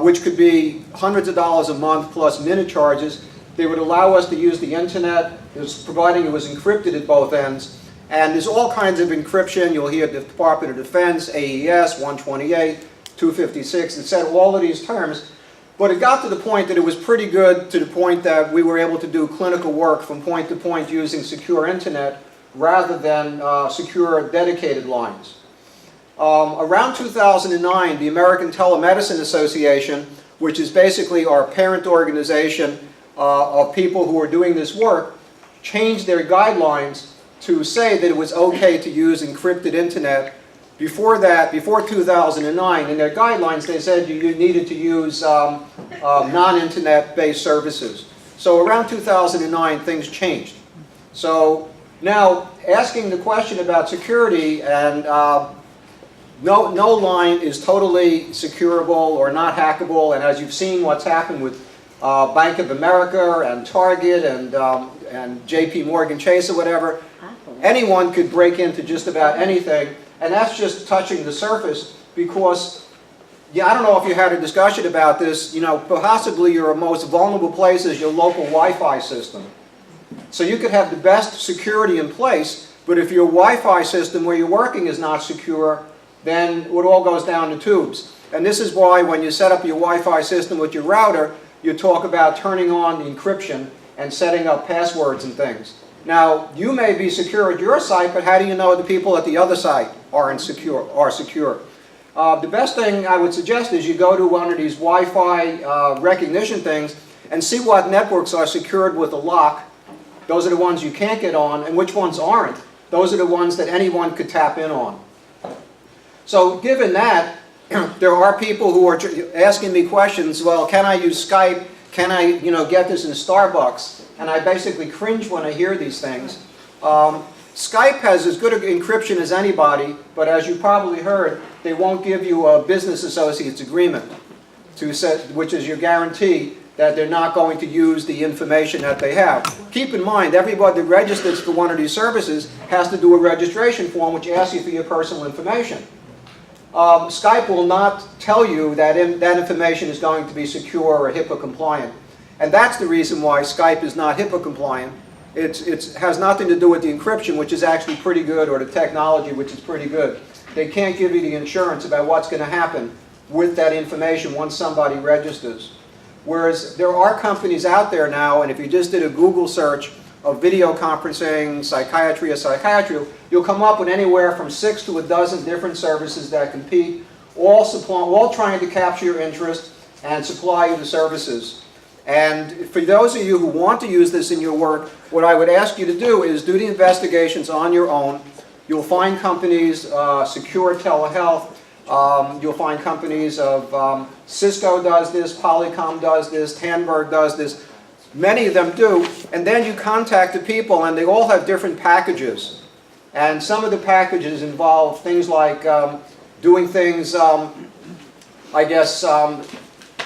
which could be hundreds of dollars a month plus minute charges. They would allow us to use the internet, providing it was encrypted at both ends. And there's all kinds of encryption. You'll hear the Department of Defense, AES, 128, 256, etc., all of these terms. But it got to the point that it was pretty good, to the point that we were able to do clinical work from point to point using secure internet rather than secure dedicated lines. Around 2009, the American Telemedicine Association, which is basically our parent organization of people who are doing this work, changed their guidelines to say that it was okay to use encrypted internet. Before that, before 2009, in their guidelines, they said you needed to use non-internet based services. So around 2009, things changed. So now, asking the question about security, and no line is totally securable or not hackable, and as you've seen what's happened with Bank of America and Target and JP Morgan Chase or whatever, anyone could break into just about anything, and that's just touching the surface. Because, yeah, I don't know if you had a discussion about this, you know, possibly your most vulnerable place is your local Wi-Fi system. So you could have the best security in place, but if your Wi-Fi system where you're working is not secure, then it all goes down the tubes. And this is why when you set up your Wi-Fi system with your router, you talk about turning on the encryption and setting up passwords and things. Now, you may be secure at your site, but how do you know the people at the other site are secure? The best thing I would suggest is you go to one of these Wi-Fi recognition things and see what networks are secured with a lock. Those are the ones you can't get on, and which ones aren't. Those are the ones that anyone could tap in on. So given that, there are people who are asking me questions, well, can I use Skype? Can I, get this in Starbucks? And I basically cringe when I hear these things. Skype has as good encryption as anybody, but as you probably heard, they won't give you a business associates agreement, which is your guarantee that they're not going to use the information that they have. Keep in mind, everybody that registers for one of these services has to do a registration form which asks you for your personal information. Skype will not tell you that that information is going to be secure or HIPAA compliant. And that's the reason why Skype is not HIPAA compliant. It has nothing to do with the encryption, which is actually pretty good, or the technology, which is pretty good. They can't give you the insurance about what's going to happen with that information once somebody registers. Whereas there are companies out there now, and if you just did a Google search of video conferencing, psychiatry, you'll come up with anywhere from 6 to a dozen different services that compete, all trying to capture your interest and supply you the services. And for those of you who want to use this in your work, what I would ask you to do is do the investigations on your own. You'll find companies, Secure Telehealth, you'll find companies of Cisco does this, Polycom does this, Tandberg does this. Many of them do, and then you contact the people, and they all have different packages. And some of the packages involve things like doing things,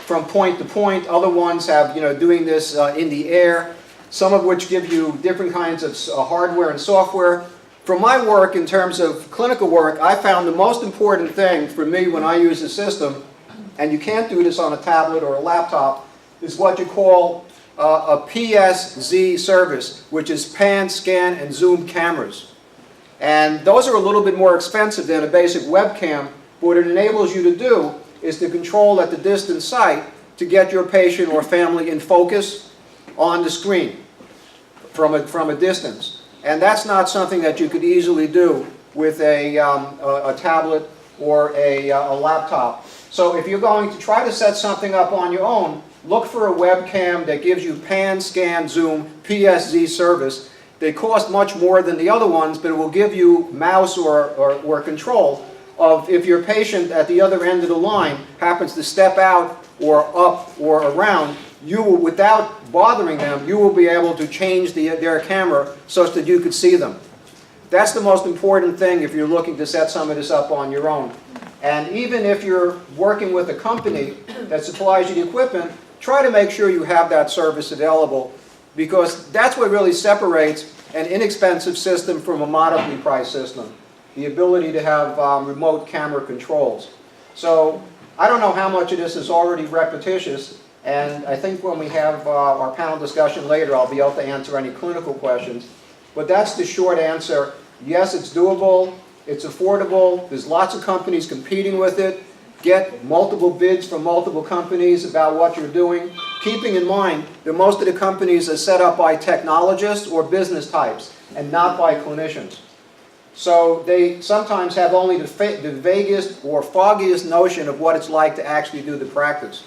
from point to point. Other ones have, doing this in the air, some of which give you different kinds of hardware and software. From my work, in terms of clinical work, I found the most important thing for me when I use the system, and you can't do this on a tablet or a laptop, is what you call a PSZ service, which is pan, scan, and zoom cameras. And those are a little bit more expensive than a basic webcam. What it enables you to do is to control at the distant site to get your patient or family in focus on the screen from a distance. And that's not something that you could easily do with a tablet or a laptop. So if you're going to try to set something up on your own, look for a webcam that gives you pan, scan, zoom, PSZ service. They cost much more than the other ones, but it will give you mouse or control of if your patient at the other end of the line happens to step out or up or around, you will, without bothering them, you will be able to change their camera so that you could see them. That's the most important thing if you're looking to set some of this up on your own. And even if you're working with a company that supplies you the equipment, try to make sure you have that service available, because that's what really separates an inexpensive system from a moderately priced system. The ability to have remote camera controls. So I don't know how much of this is already repetitious, and I think when we have our panel discussion later, I'll be able to answer any clinical questions. But that's the short answer. Yes, it's doable, it's affordable, there's lots of companies competing with it. Get multiple bids from multiple companies about what you're doing, keeping in mind that most of the companies are set up by technologists or business types, and not by clinicians. So they sometimes have only the vaguest or foggiest notion of what it's like to actually do the practice.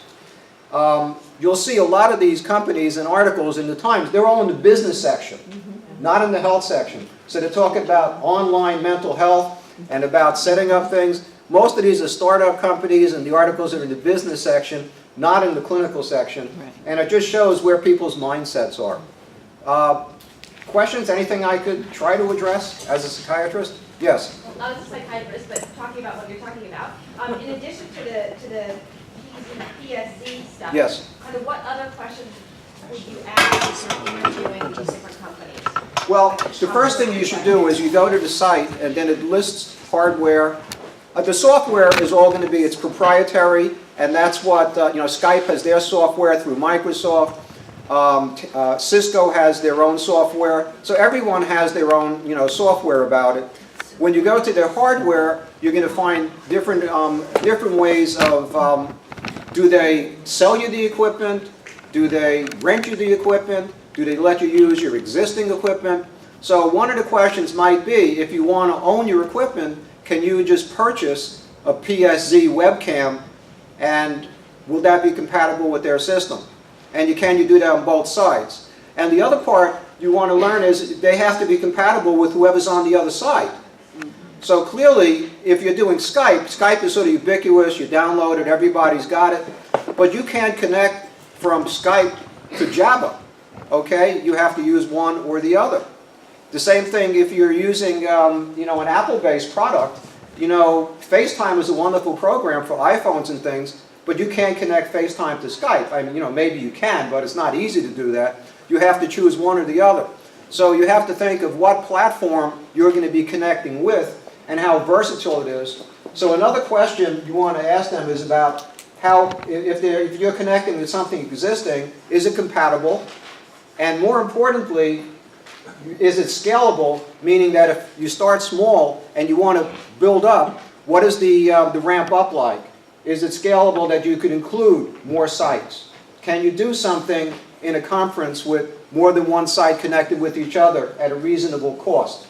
You'll see a lot of these companies and articles in the Times, they're all in the business section, not in the health section. So they're talking about online mental health and about setting up things. Most of these are startup companies, and the articles are in the business section, not in the clinical section. Right. And it just shows where people's mindsets are. Questions? Anything I could try to address as a psychiatrist? Yes? Well, I was a psychiatrist, but talking about what you're talking about, in addition to the PSZ stuff, yes. Kind of what other questions would you ask if you're interviewing these different companies? Well, the first thing you should do is you go to the site, and then it lists hardware. The software is all going to be, it's proprietary, and that's what, Skype has their software through Microsoft. Cisco has their own software. So everyone has their own, software about it. When you go to their hardware, you're going to find different ways of, do they sell you the equipment? Do they rent you the equipment? Do they let you use your existing equipment? So one of the questions might be, if you want to own your equipment, can you just purchase a PSZ webcam, and will that be compatible with their system? And can you do that on both sides? And the other part you want to learn is they have to be compatible with whoever's on the other side. So clearly, if you're doing Skype, Skype is sort of ubiquitous, you download it, everybody's got it, but you can't connect from Skype to Jabba, okay? You have to use one or the other. The same thing if you're using, an Apple-based product. FaceTime is a wonderful program for iPhones and things, but you can't connect FaceTime to Skype. I mean, maybe you can, but it's not easy to do that. You have to choose one or the other. So you have to think of what platform you're going to be connecting with and how versatile it is. So another question you want to ask them is about how, if you're connecting with something existing, is it compatible? And more importantly, is it scalable, meaning that if you start small and you want to build up, what is the ramp up like? Is it scalable that you could include more sites? Can you do something in a conference with more than one site connected with each other at a reasonable cost?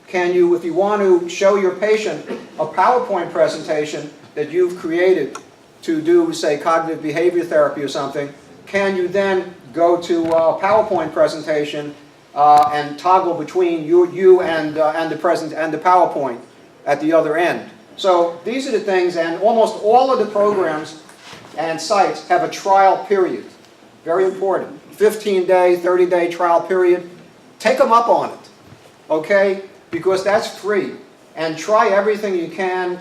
Can you, if you want to show your patient a PowerPoint presentation that you've created to do, say, cognitive behavior therapy or something, can you then go to a PowerPoint presentation and toggle between you and the PowerPoint at the other end? So these are the things, and almost all of the programs and sites have a trial period. Very important. 15-day, 30-day trial period. Take them up on it, okay? Because that's free. And try everything you can,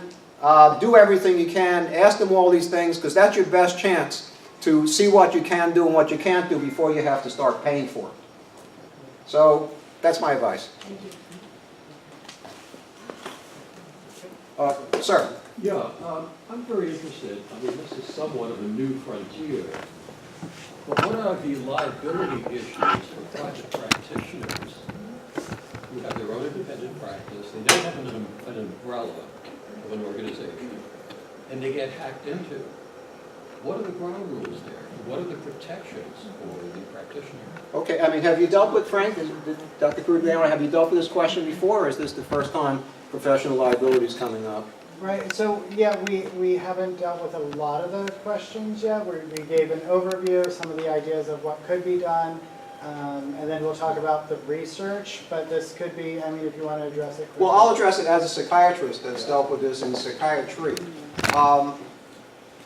do everything you can, ask them all these things, because that's your best chance to see what you can do and what you can't do before you have to start paying for it. So that's my advice. Sir? Yeah, I'm very interested. I mean, this is somewhat of a new frontier. But what are the liability issues for private practitioners who have their own independent practice? They don't have an umbrella of an organization, and they get hacked into. What are the ground rules there? What are the protections for the practitioner? Okay, I mean, have you dealt with, Frank, Dr. Corigliano, have you dealt with this question before, or is this the first time professional liability is coming up? Right, so yeah, we haven't dealt with a lot of the questions yet. We gave an overview of some of the ideas of what could be done, and then we'll talk about the research, but this could be, I mean, if you want to address it quickly. Well, I'll address it as a psychiatrist that's dealt with this in psychiatry.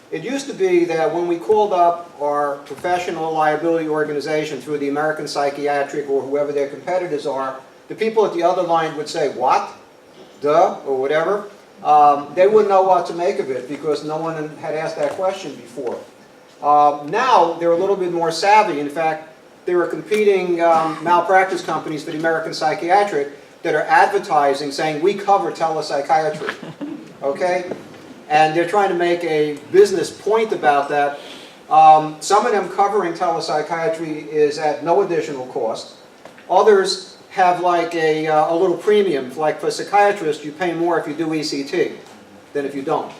It used to be that when we called up our professional liability organization through the American Psychiatric or whoever their competitors are, the people at the other line would say, what? Duh, or whatever. They wouldn't know what to make of it because no one had asked that question before. Now they're a little bit more savvy. In fact, there are competing malpractice companies for the American Psychiatric that are advertising saying, we cover telepsychiatry. Okay? and they're trying to make a business point about that. Some of them covering telepsychiatry is at no additional cost. Others have like a little premium. Like for psychiatrists, you pay more if you do ECT than if you don't.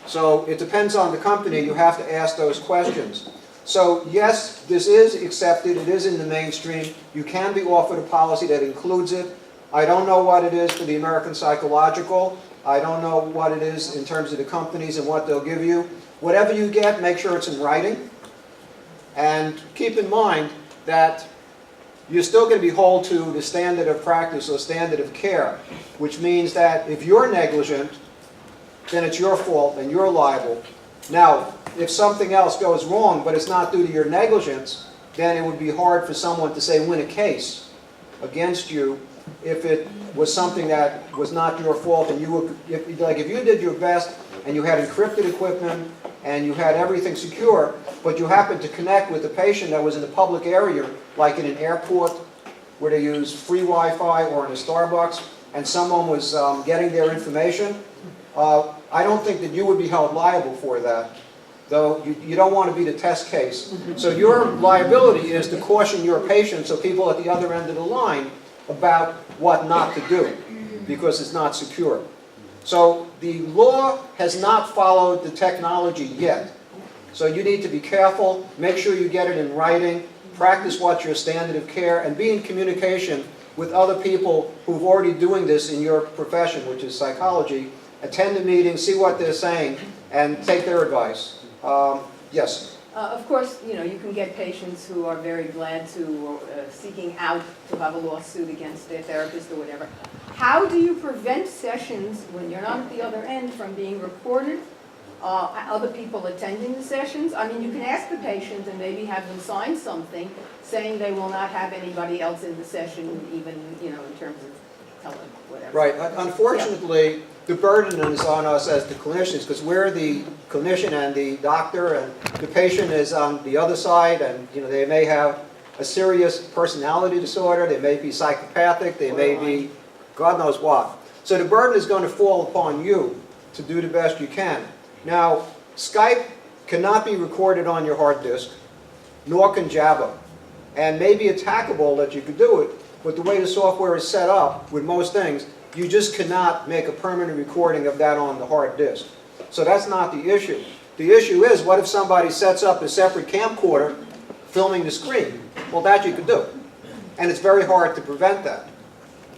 So it depends on the company. You have to ask those questions. So yes, this is accepted. It is in the mainstream. You can be offered a policy that includes it. I don't know what it is for the American Psychological. I don't know what it is in terms of the companies and what they'll give you. Whatever you get, make sure it's in writing. And keep in mind that you're still going to be held to the standard of practice or standard of care, which means that if you're negligent, then it's your fault and you're liable. Now, if something else goes wrong, but it's not due to your negligence, then it would be hard for someone to say win a case against you if it was something that was not your fault and you were, if you did your best and you had encrypted equipment and you had everything secure, but you happened to connect with a patient that was in a public area, like in an airport where they use free Wi-Fi or in a Starbucks, and someone was getting their information, I don't think that you would be held liable for that, though you don't want to be the test case. So your liability is to caution your patients or people at the other end of the line about what not to do, because it's not secure. So the law has not followed the technology yet. So you need to be careful, make sure you get it in writing, practice what's your standard of care, and be in communication with other people who've already doing this in your profession, which is psychology. Attend the meeting, see what they're saying, and take their advice. Yes? Of course, you know, you can get patients who are very glad to, seeking out to have a lawsuit against their therapist or whatever. How do you prevent sessions, when you're not at the other end, from being recorded? Other people attending the sessions? I mean, you can ask the patient and maybe have them sign something saying they will not have anybody else in the session, even, you know, in terms of telling whatever. Right. Unfortunately, the burden is on us as the clinicians, because we're the clinician and the doctor, and the patient is on the other side, and you know, they may have a serious personality disorder, they may be psychopathic, they may be God knows what. So the burden is going to fall upon you to do the best you can. Now, Skype cannot be recorded on your hard disk, nor can Java. And maybe it's hackable that you could do it, but the way the software is set up with most things, you just cannot make a permanent recording of that on the hard disk. So that's not the issue. The issue is, what if somebody sets up a separate camcorder filming the screen? Well, that you could do. And it's very hard to prevent that.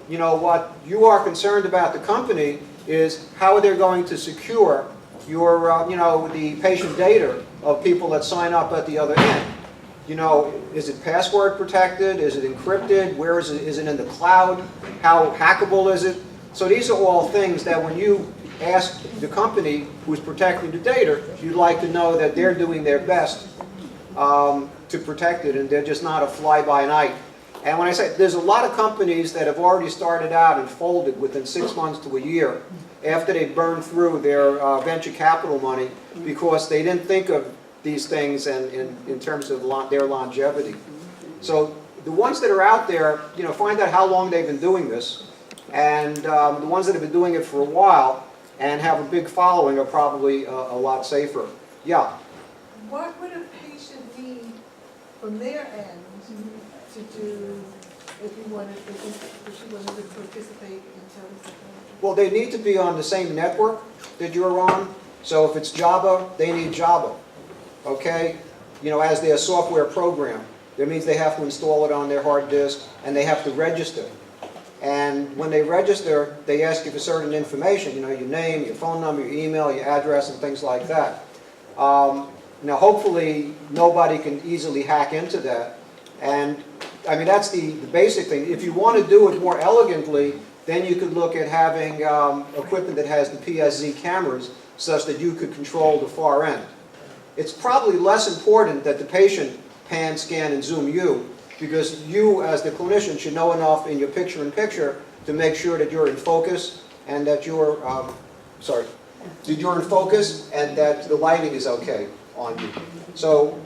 You know, what you are concerned about the company is how they're going to secure your, you know, the patient data of people that sign up at the other end. You know, is it password protected? Is it encrypted? Where is it? Is it in the cloud? How hackable is it? So these are all things that when you ask the company who's protecting the data, you'd like to know that they're doing their best to protect it, and they're just not a fly-by-night. And when I say, there's a lot of companies that have already started out and folded within 6 months to a year after they burned through their venture capital money because they didn't think of these things in terms of their longevity. So the ones that are out there, you know, find out how long they've been doing this, and the ones that have been doing it for a while and have a big following are probably a lot safer. Yeah? What would a patient need from their end to do if she wanted to participate in telepsychology? Well, they need to be on the same network that you're on. So if it's Java, they need Java. Okay? You know, as their software program. That means they have to install it on their hard disk, and they have to register. And when they register, they ask you for certain information, you know, your name, your phone number, your email, your address, and things like that. Now, hopefully, nobody can easily hack into that. And, I mean, that's the basic thing. If you want to do it more elegantly, then you could look at having equipment that has the PSZ cameras such that you could control the far end. It's probably less important that the patient pan, scan, and zoom you, because you, as the clinician, should know enough in your picture-in-picture to make sure that you're in focus and that you're, that you're in focus and that the lighting is okay on you. So,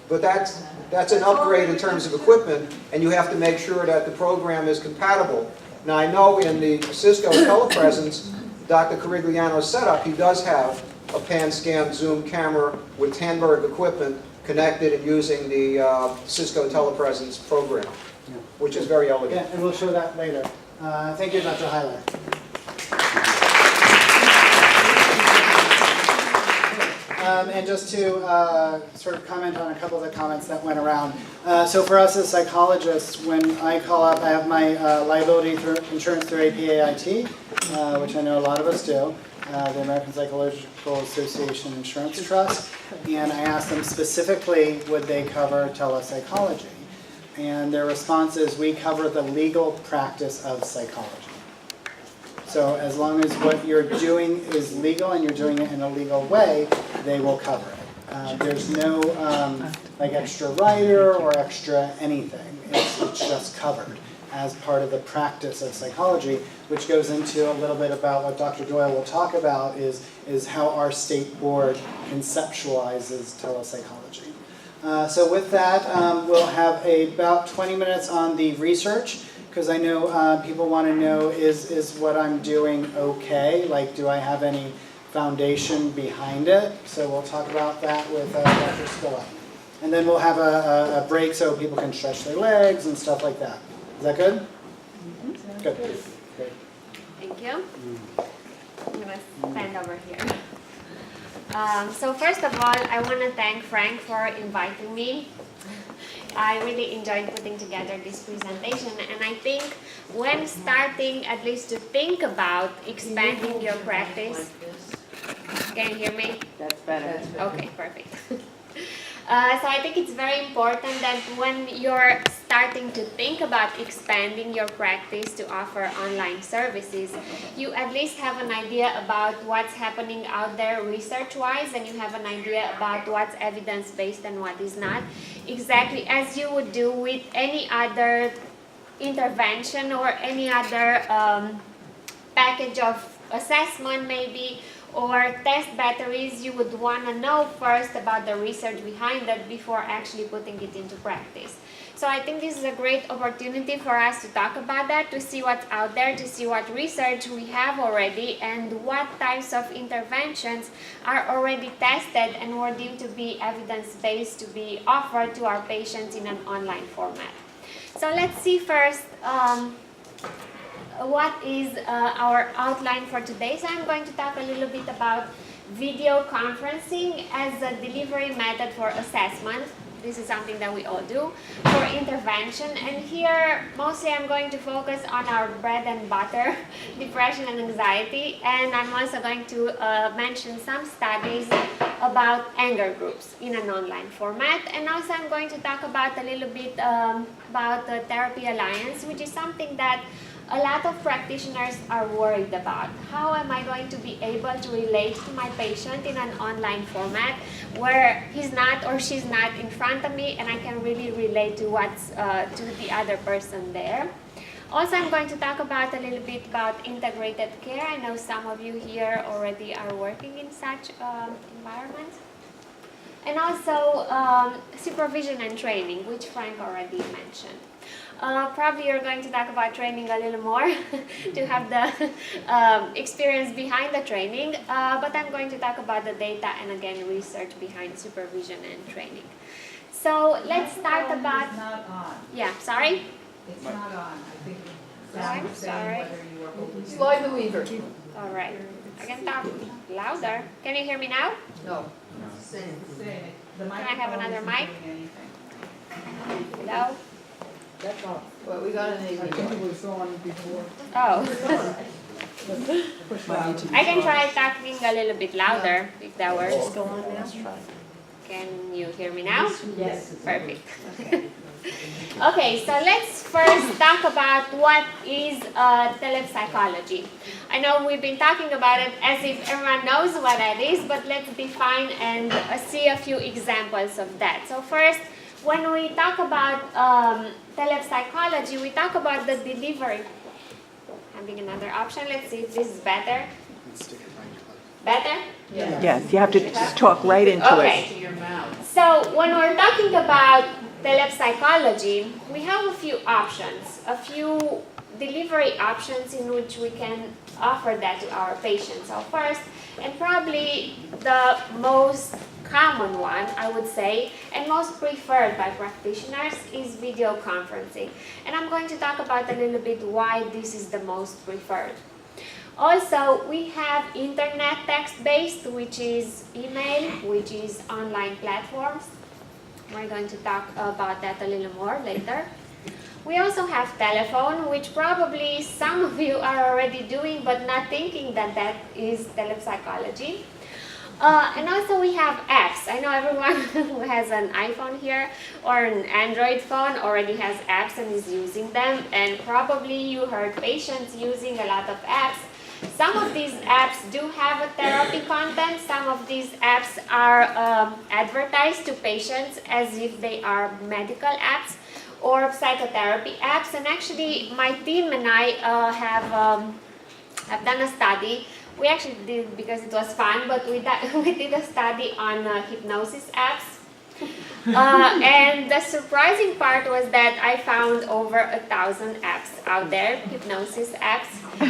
but that's an upgrade in terms of equipment, and you have to make sure that the program is compatible. Now, I know in the Cisco telepresence, Dr. Corigliano's setup, he does have a pan-scan zoom camera with Tandberg equipment connected and using the Cisco telepresence program, which is very elegant. Yeah, and we'll show that later. Thank you, Dr. Heiler. And just to sort of comment on a couple of the comments that went around. So for us as psychologists, when I call up, I have my liability insurance through APAIT, which I know a lot of us do, the American Psychological Association Insurance Trust, and I ask them specifically, would they cover telepsychology? And their response is, we cover the legal practice of psychology. So as long as what you're doing is legal and you're doing it in a legal way, they will cover it. There's no like extra rider or extra anything. It's just covered as part of the practice of psychology, which goes into a little bit about what Dr. Doyle will talk about is how our state board conceptualizes telepsychology. So with that, we'll have about 20 minutes on the research, because I know people want to know, is what I'm doing okay? Like, do I have any foundation behind it? So we'll talk about that with Dr. Spilla. And then we'll have a break so people can stretch their legs and stuff like that. Is that good? Mm-hmm. Good. Great. Thank you. I'm going to stand over here. So first of all, I want to thank Frank for inviting me. I really enjoyed putting together this presentation, and I think when starting at least to think about expanding your practice, can you hear me? That's better. Okay, perfect. So I think it's very important that when you're starting to think about expanding your practice to offer online services, you at least have an idea about what's happening out there research-wise, and you have an idea about what's evidence-based and what is not, exactly as you would do with any other intervention or any other package of assessment maybe, or test batteries. You would want to know first about the research behind it before actually putting it into practice. So I think this is a great opportunity for us to talk about that, to see what's out there, to see what research we have already, and what types of interventions are already tested and were deemed to be evidence-based to be offered to our patients in an online format. So let's see first what is our outline for today. So I'm going to talk a little bit about video conferencing as a delivery method for assessment. This is something that we all do for intervention. And here, mostly I'm going to focus on our bread and butter, depression and anxiety. And I'm also going to mention some studies about anger groups in an online format. And also I'm going to talk about a little bit about the Therapy Alliance, which is something that a lot of practitioners are worried about. How am I going to be able to relate to my patient in an online format where he's not or she's not in front of me and I can really relate to what's to the other person there. Also, I'm going to talk about a little bit about integrated care. I know some of you here already are working in such environments. And also supervision and training, which Frank already mentioned. Probably you're going to talk about training a little more to have the experience behind the training, but I'm going to talk about the data and again research behind supervision and training. So let's start about... It's not on. Yeah, sorry? It's not on. I think I'm it's sorry. whether you are holding. Slide the lever. All right. I can talk louder. Can you hear me now? No. Say it. The Can I have microphone another isn't mic? doing anything. Hello? That's all. Well, we got an I think it was on before. Oh. Push button. I can try talking a little bit louder if that works. Go on now. Can you hear me now? Yes. Perfect. Okay, so let's first talk about what is telepsychology. I know we've been talking about it as if everyone knows what that is, but let's define and see a few examples of that. So first, when we talk about telepsychology, we talk about the delivery. Having another option, let's see if this is better. Better? Yes, you have to just talk right into it. Okay. To your mouth. So when we're talking about telepsychology, we have a few options, a few delivery options in which we can offer that to our patients. So first, and probably the most common one, I would say, and most preferred by practitioners is video conferencing. And I'm going to talk about a little bit why this is the most preferred. Also, we have internet text-based, which is email, which is online platforms. We're going to talk about that a little more later. We also have telephone, which probably some of you are already doing, but not thinking that that is telepsychology. And also we have apps. I know everyone who has an iPhone here or an Android phone already has apps and is using them. And probably you heard patients using a lot of apps. Some of these apps do have a therapy content. Some of these apps are advertised to patients as if they are medical apps or psychotherapy apps. And actually, my team and I have done a study. We actually did because it was fun, but we did a study on hypnosis apps. And the surprising part was that I found over 1,000 apps out there, hypnosis apps,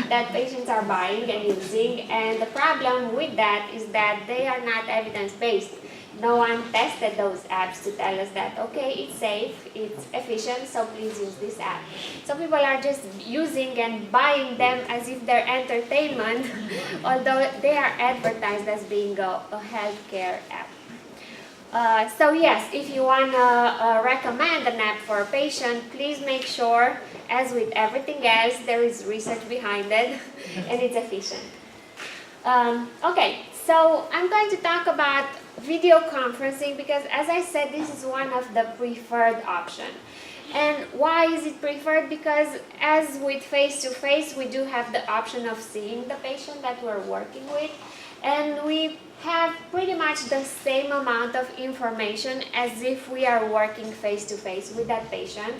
that patients are buying and using. And the problem with that is that they are not evidence-based. No one tested those apps to tell us that, okay, it's safe, it's efficient, so please use this app. So people are just using and buying them as if they're entertainment, although they are advertised as being a healthcare app. So yes, if you want to recommend an app for a patient, please make sure, as with everything else, there is research behind it and it's efficient. Okay, so I'm going to talk about video conferencing because, as I said, this is one of the preferred options. And why is it preferred? Because as with face-to-face, we do have the option of seeing the patient that we're working with, and we have pretty much the same amount of information as if we are working face-to-face with that patient.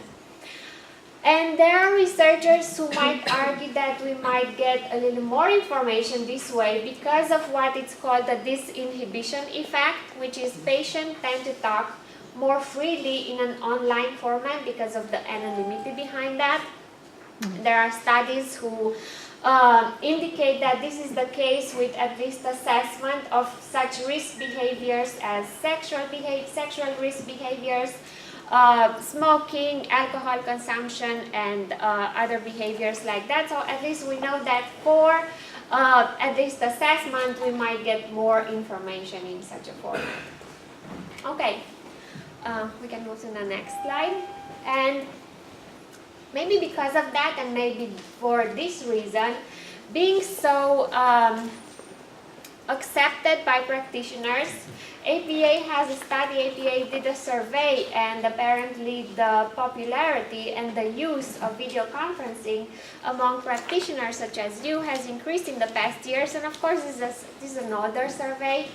And there are researchers who might argue that we might get a little more information this way because of what is called the disinhibition effect, which is patients tend to talk more freely in an online format because of the anonymity behind that. There are studies who indicate that this is the case with at least assessment of such risk behaviors as sexual risk behaviors, smoking, alcohol consumption, and other behaviors like that. So at least we know that for at least assessment, we might get more information in such a format. Okay, we can move to the next slide. And maybe because of that, and maybe for this reason, being so accepted by practitioners, APA has a study, APA did a survey, and apparently the popularity and the use of video conferencing among practitioners such as you has increased in the past years. And of course, this is an older survey.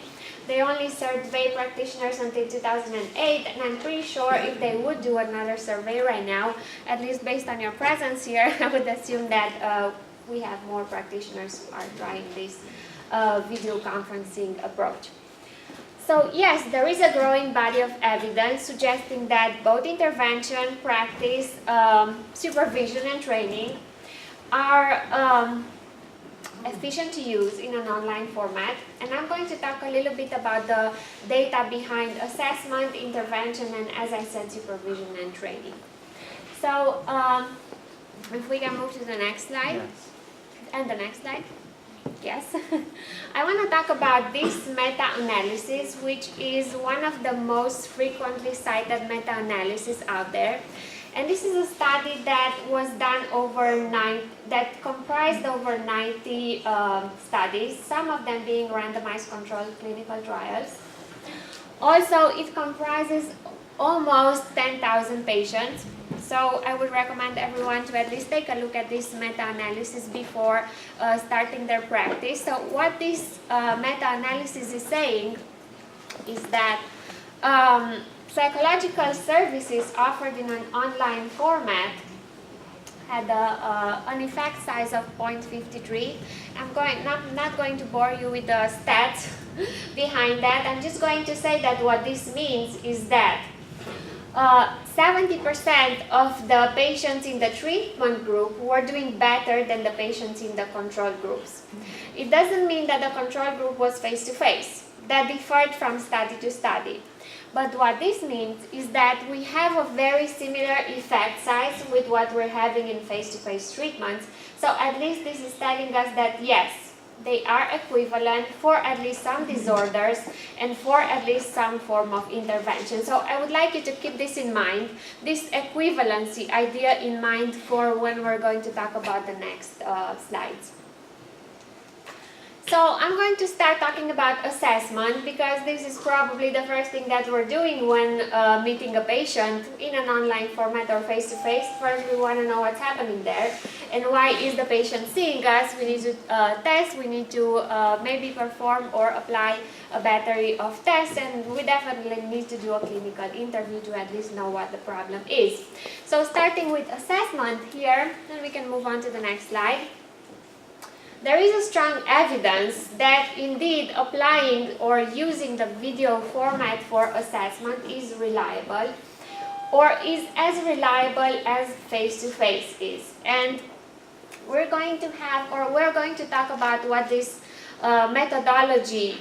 They only survey practitioners until 2008, and I'm pretty sure if they would do another survey right now, at least based on your presence here, I would assume that we have more practitioners who are trying this video conferencing approach. So yes, there is a growing body of evidence suggesting that both intervention, practice, supervision, and training are efficient to use in an online format. And I'm going to talk a little bit about the data behind assessment, intervention, and, as I said, supervision and training. So if we can move to the next slide. Yes. And the next slide. Yes. I want to talk about this meta-analysis, which is one of the most frequently cited meta-analysis out there. And this is a study that was done that comprised over 90 studies, some of them being randomized controlled clinical trials. Also, it comprises almost 10,000 patients. So I would recommend everyone to at least take a look at this meta-analysis before starting their practice. So what this meta-analysis is saying is that psychological services offered in an online format had an effect size of 0.53. I'm not going to bore you with the stats behind that. I'm just going to say that what this means is that 70% of the patients in the treatment group were doing better than the patients in the control groups. It doesn't mean that the control group was face-to-face. That differed from study to study. But what this means is that we have a very similar effect size with what we're having in face-to-face treatments. So at least this is telling us that yes, they are equivalent for at least some disorders and for at least some form of intervention. So I would like you to keep this in mind, this equivalency idea in mind for when we're going to talk about the next slides. So I'm going to start talking about assessment because this is probably the first thing that we're doing when meeting a patient in an online format or face-to-face. First, we want to know what's happening there and why is the patient seeing us. We need to test, we need to maybe perform or apply a battery of tests, and we definitely need to do a clinical interview to at least know what the problem is. So starting with assessment here, then we can move on to the next slide. There is a strong evidence that indeed applying or using the video format for assessment is reliable or is as reliable as face-to-face is. And we're going to talk about what this methodology,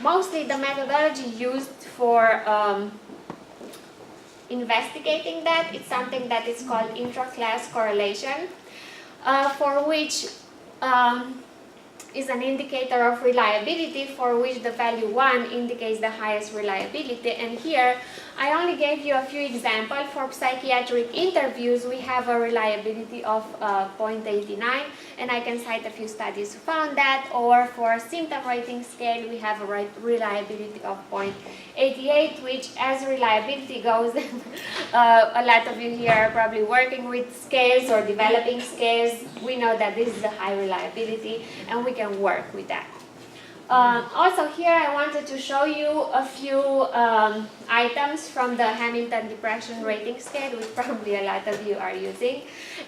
mostly the methodology used for investigating that. It's something that is called intraclass correlation, for which is an indicator of reliability, for which the value 1 indicates the highest reliability. And here I only gave you a few examples. For psychiatric interviews, we have a reliability of 0.89, and I can cite a few studies who found that. Or for symptom rating scale, we have a reliability of 0.88, which as reliability goes, a lot of you here are probably working with scales or developing scales. We know that this is a high reliability, and we can work with that. Also here I wanted to show you a few items from the Hamilton Depression Rating Scale, which probably a lot of you are using.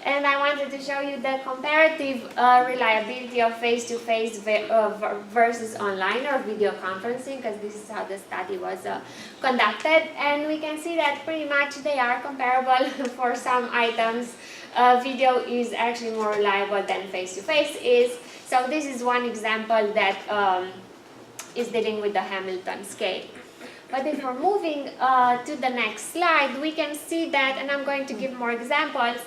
And I wanted to show you the comparative reliability of face-to-face versus online or video conferencing, because this is how the study was conducted. And we can see that pretty much they are comparable. For some items, video is actually more reliable than face-to-face is. So this is one example that is dealing with the Hamilton scale. But if we're moving to the next slide, we can see that, and I'm going to give more examples,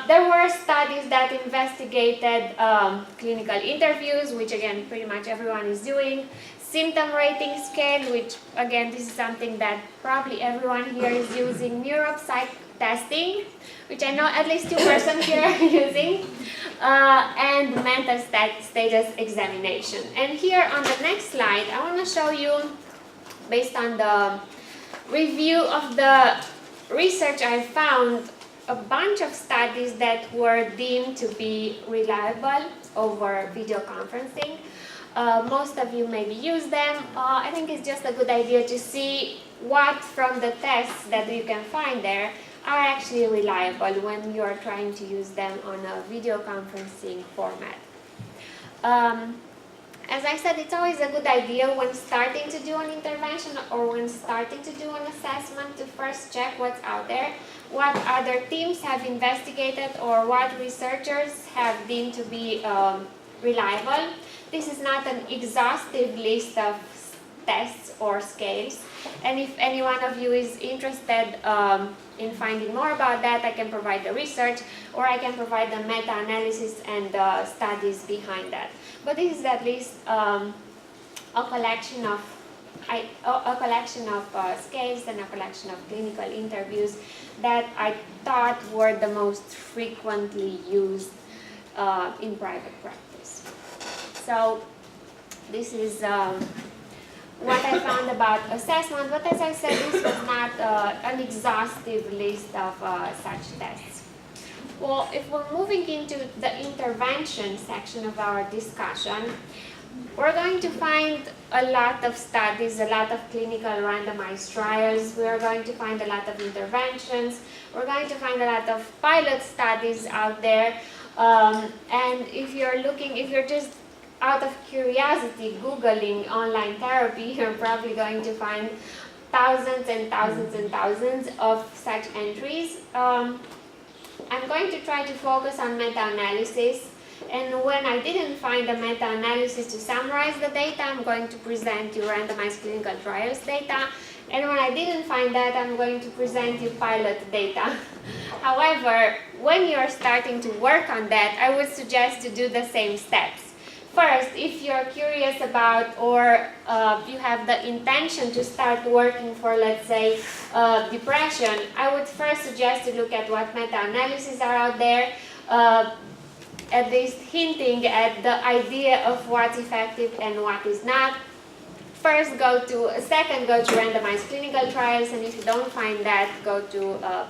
there were studies that investigated clinical interviews, which again, pretty much everyone is doing, symptom rating scale, which again, this is something that probably everyone here is using, neuropsych testing, which I know at least 2 persons here are using, and mental status examination. And here on the next slide, I want to show you, based on the review of the research I found, a bunch of studies that were deemed to be reliable over video conferencing. Most of you maybe use them. I think it's just a good idea to see what from the tests that you can find there are actually reliable when you are trying to use them on a video conferencing format. As I said, it's always a good idea when starting to do an intervention or when starting to do an assessment to first check what's out there, what other teams have investigated or what researchers have deemed to be reliable. This is not an exhaustive list of tests or scales, and if any one of you is interested in finding more about that, I can provide the research or I can provide the meta-analysis and studies behind that. But this is at least a collection of scales and a collection of clinical interviews that I thought were the most frequently used in private practice. So this is what I found about assessment, but as I said, this was not an exhaustive list of such tests. Well, if we're moving into the intervention section of our discussion, we're going to find a lot of studies, a lot of clinical randomized trials. We are going to find a lot of interventions. We're going to find a lot of pilot studies out there. And if you're just out of curiosity Googling online therapy, you're probably going to find thousands and thousands and thousands of such entries. I'm going to try to focus on meta-analysis, and when I didn't find a meta-analysis to summarize the data, I'm going to present you randomized clinical trials data, and when I didn't find that, I'm going to present you pilot data. However, when you're starting to work on that, I would suggest to do the same steps. First, if you're curious about or you have the intention to start working for, let's say, depression, I would first suggest to look at what meta-analyses are out there, at least hinting at the idea of what's effective and what is not. Second, go to randomized clinical trials, and if you don't find that, go to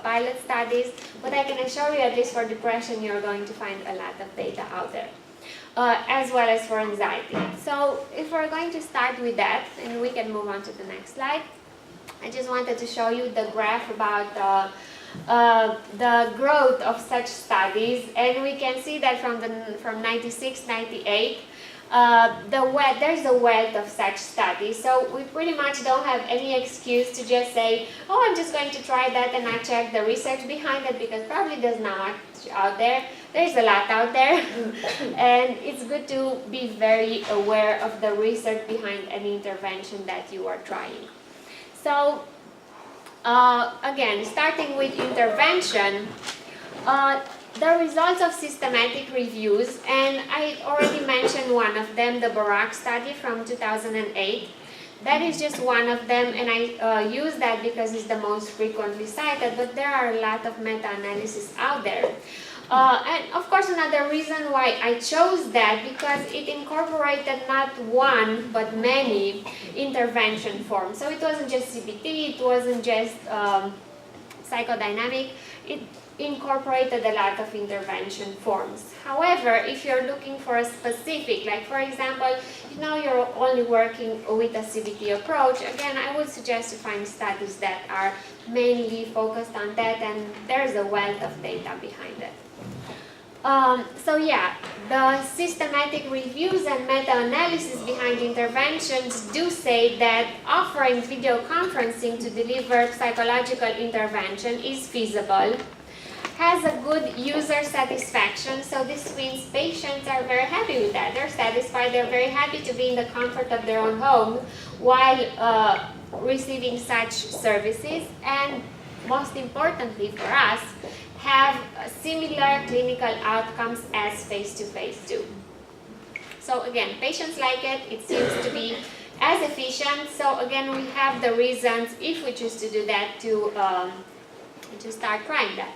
pilot studies. But I can assure you, at least for depression, you're going to find a lot of data out there. As well as for anxiety. So if we're going to start with that, and we can move on to the next slide, I just wanted to show you the graph about the growth of such studies, and we can see that from 96, 98, there's a wealth of such studies. So we pretty much don't have any excuse to just say, oh, I'm just going to try that and not check the research behind it, because probably there's not much out there. There's a lot out there, and it's good to be very aware of the research behind any intervention that you are trying. So, again, starting with intervention, the results of systematic reviews, and I already mentioned one of them, the Barack study from 2008. That is just one of them, and I use that because it's the most frequently cited, but there are a lot of meta-analysis out there. And of course, another reason why I chose that, because it incorporated not one, but many intervention forms. So it wasn't just CBT, it wasn't just psychodynamic, it incorporated a lot of intervention forms. However, if you're looking for a specific, like for example, you're only working with a CBT approach, again, I would suggest to find studies that are mainly focused on that, and there's a wealth of data behind it. So yeah, the systematic reviews and meta-analysis behind interventions do say that offering video conferencing to deliver psychological intervention is feasible, has a good user satisfaction, so this means patients are very happy with that. They're satisfied, they're very happy to be in the comfort of their own home while receiving such services, and most importantly for us, have similar clinical outcomes as face-to-face do. So again, patients like it, it seems to be as efficient, so again, we have the reasons, if we choose to do that, to start trying that.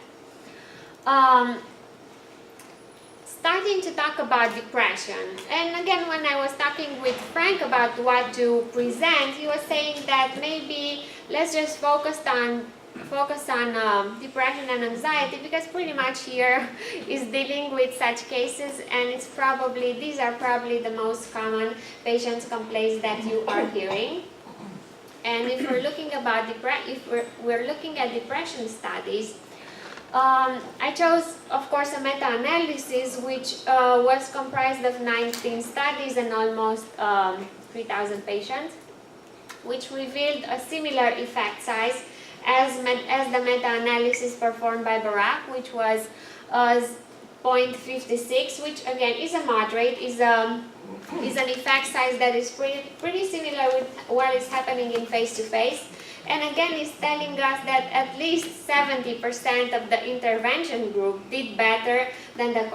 Starting to talk about depression, and again, when I was talking with Frank about what to present, he was saying that maybe let's just focus on depression and anxiety, because pretty much here is dealing with such cases, and these are probably the most common patients' complaints that you are hearing. And if we're looking at depression studies, I chose, of course, a meta-analysis which was comprised of 19 studies and almost 3,000 patients, which revealed a similar effect size as the meta-analysis performed by Barack, which was 0.56, which again is a moderate, is an effect size that is pretty similar with what is happening in face-to-face. And again, it's telling us that at least 70% of the intervention group did better than the